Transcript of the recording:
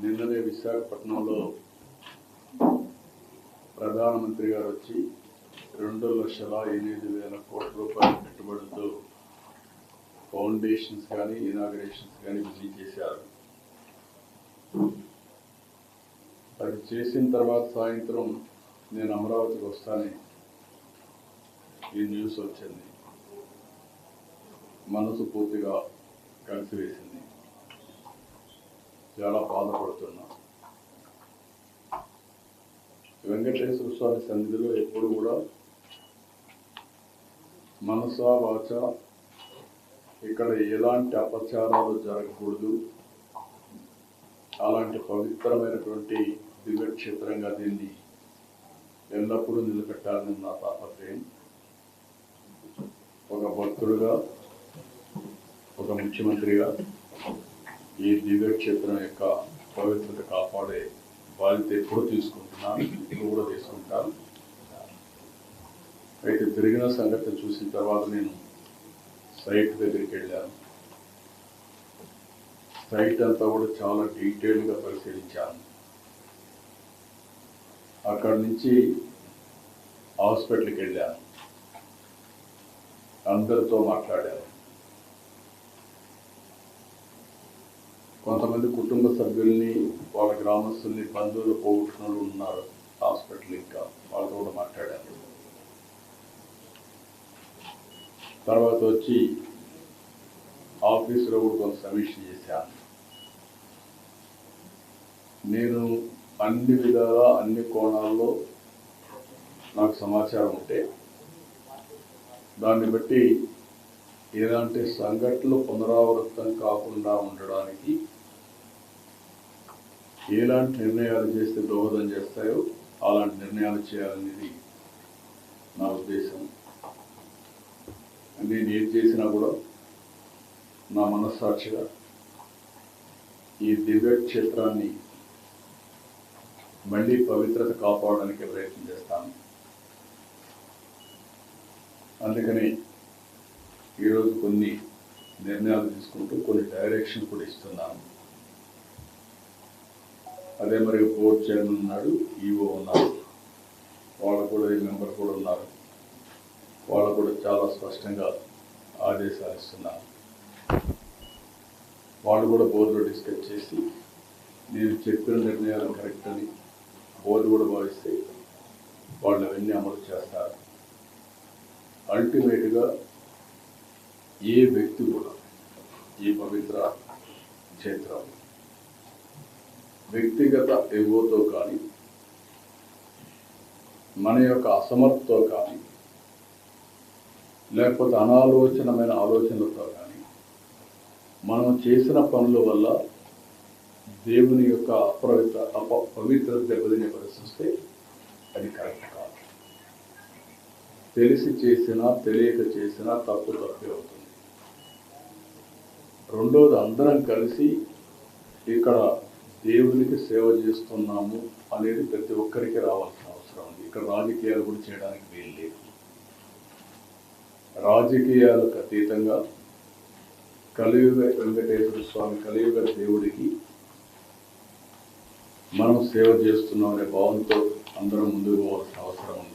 నిన్ననే విశాఖపట్నంలో ప్రధానమంత్రి గారు వచ్చి 2,08,000 కోట్ల రూపాయల పెట్టుబడులతో ఫౌండేషన్స్ కానీ ఇనాగరేషన్స్ కానీ విజిట్ చేశారు. అది చేసిన తర్వాత సాయంత్రం నేను అమరావతికి వస్తానే ఈ న్యూస్ వచ్చింది. మనసు పూర్తిగా కలిసివేసింది. చాలా బాధపడుతున్నా. వెంకటేశ్వర స్వామి సన్నిధిలో ఎప్పుడు కూడా మనసా వాచ ఇక్కడ ఎలాంటి అపచారాలు జరగకూడదు, అలాంటి పవిత్రమైనటువంటి దివ్యక్షేత్రంగా దీన్ని ఎల్లప్పుడూ నిలబెట్టాలని నా తాపత్రయం. ఒక భక్తుడుగా, ఒక ముఖ్యమంత్రిగా ఈ దివ్యక్షేత్రం యొక్క పవిత్రత కాపాడే బాధ్యత ఎప్పుడు తీసుకుంటున్నాను, ఇప్పుడు కూడా తీసుకుంటాను. అయితే జరిగిన సంగతి చూసిన తర్వాత నేను సైట్ దగ్గరికి వెళ్ళాను. సైట్ అంతా కూడా చాలా డీటెయిల్గా పరిశీలించాను. అక్కడి నుంచి హాస్పిటల్కి వెళ్ళాను, అందరితో మాట్లాడాను. కొంతమంది కుటుంబ సభ్యుల్ని, వాళ్ళ గ్రామస్తుల్ని, బంధువులు పోగొట్టుకున్న ఉన్నారు హాస్పిటల్, ఇంకా వాళ్ళతో కూడా మాట్లాడాను. తర్వాత వచ్చి ఆఫీసులో కూడా కొంత సమీక్ష చేశాను. నేను అన్ని విధాలా, అన్ని కోణాల్లో నాకు సమాచారం ఉంటే దాన్ని బట్టి ఎలాంటి సంఘటనలు పునరావృతం కాకుండా ఉండడానికి ఎలాంటి నిర్ణయాలు చేస్తే దోహదం చేస్తాయో అలాంటి నిర్ణయాలు చేయాలనేది నా ఉద్దేశం. నేను ఏం చేసినా కూడా నా మనస్సాక్షిగా ఈ దివ్యక్షేత్రాన్ని మళ్ళీ పవిత్రత కాపాడడానికి ప్రయత్నం చేస్తాను. అందుకని ఈరోజు కొన్ని నిర్ణయాలు తీసుకుంటూ కొన్ని డైరెక్షన్ కూడా ఇస్తున్నాను. అదే మరి బోర్డు చైర్మన్ ఉన్నాడు, ఈఓ ఉన్నారు, వాళ్ళు కూడా మెంబర్ కూడా ఉన్నారు. వాళ్ళు కూడా చాలా స్పష్టంగా ఆదేశాలు ఇస్తున్నారు. వాళ్ళు కూడా బోర్డులో డిస్కస్ చేసి నేను చెప్పిన నిర్ణయాలు కరెక్ట్ అని బోర్డు కూడా భావిస్తే వాళ్ళు అవన్నీ అమలు చేస్తారు. అల్టిమేట్గా ఏ వ్యక్తి కూడా ఈ పవిత్ర క్షేత్రం వ్యక్తిగత ఎగోతో కానీ, మన యొక్క అసమర్థతో కానీ, లేకపోతే అనాలోచనమైన ఆలోచనలతో కానీ మనం చేసిన పనుల వల్ల దేవుని యొక్క పవిత్రత దెబ్బతినే పరిస్థితి అది కరెక్ట్ కాదు. తెలిసి చేసినా తెలియక చేసినా తప్పే అవుతుంది. రెండోది, అందరం కలిసి ఇక్కడ దేవునికి సేవ చేస్తున్నాము అనేది ప్రతి ఒక్కరికి రావాల్సిన అవసరం ఉంది. ఇక్కడ రాజకీయాలు కూడా చేయడానికి వీలు లేదు. రాజకీయాలకు అతీతంగా కలియుగ వెంకటేశ్వర స్వామి, కలియుగ దేవుడికి మనం సేవ చేస్తున్నాం అనే భావంతో అందరం ముందుకు పోవాల్సిన అవసరం ఉంది.